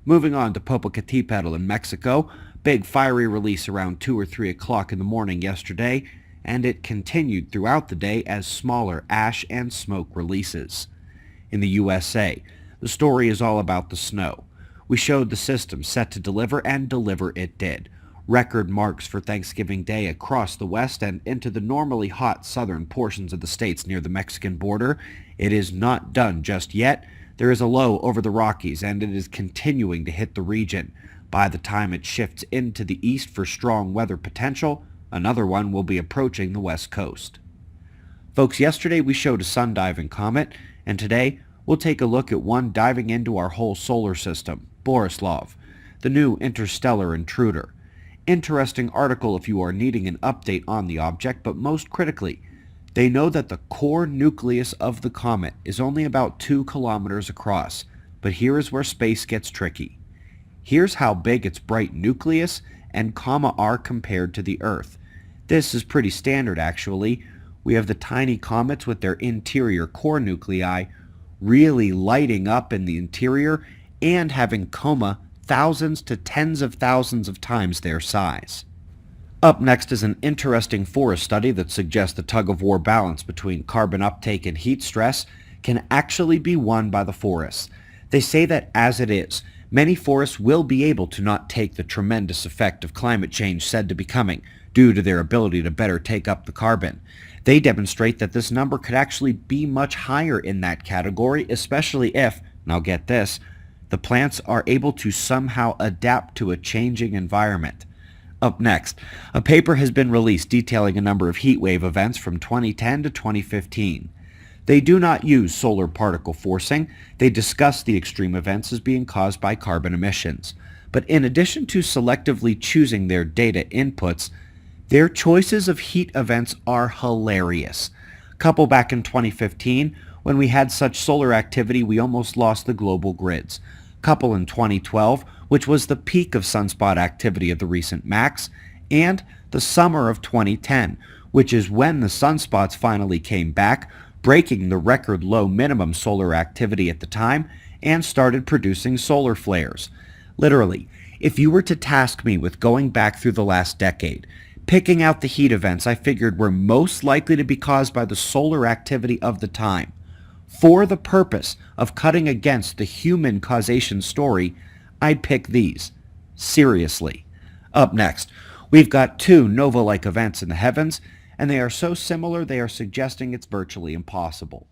Moving on to Popocatépetl in Mexico, big fiery release around 2 or 3 o'clock in the morning yesterday, and it continued throughout the day as smaller ash and smoke releases. In the USA, the story is all about the snow. We showed the system set to deliver, and deliver it did. Record marks for Thanksgiving Day across the West and into the normally hot southern portions of the states near the Mexican border. It is not done just yet. There is a low over the Rockies, and it is continuing to hit the region. By the time it shifts into the east for strong weather potential, another one will be approaching the west coast. Folks, yesterday we showed a sun-diving comet, and today we'll take a look at one diving into our whole solar system, Borislav, the new interstellar intruder. Interesting article if you are needing an update on the object, but most critically, they know that the core nucleus of the comet is only about 2 kilometers across, but here is where space gets tricky. Here's how big its bright nucleus and comma are compared to the Earth. This is pretty standard actually. We have the tiny comets with their interior core nuclei really lighting up in the interior and having coma thousands to tens of thousands of times their size. Up next is an interesting forest study that suggests the tug-of-war balance between carbon uptake and heat stress can actually be won by the forests. They say that as it is, many forests will be able to not take the tremendous effect of climate change said to be coming due to their ability to better take up the carbon. They demonstrate that this number could actually be much higher in that category, especially if, now get this, the plants are able to somehow adapt to a changing environment. Up next, a paper has been released detailing a number of heat wave events from 2010 to 2015. They do not use solar particle forcing. They discuss the extreme events as being caused by carbon emissions. But in addition to selectively choosing their data inputs, their choices of heat events are hilarious. Couple back in 2015, when we had such solar activity we almost lost the global grids. Couple in 2012, which was the peak of sunspot activity of the recent max, and the summer of 2010, which is when the sunspots finally came back, breaking the record low minimum solar activity at the time, and started producing solar flares. Literally, if you were to task me with going back through the last decade, picking out the heat events I figured were most likely to be caused by the solar activity of the time, for the purpose of cutting against the human causation story, I'd pick these. Seriously. Up next, we've got 2 nova-like events in the heavens, and they are so similar they are suggesting it's virtually impossible.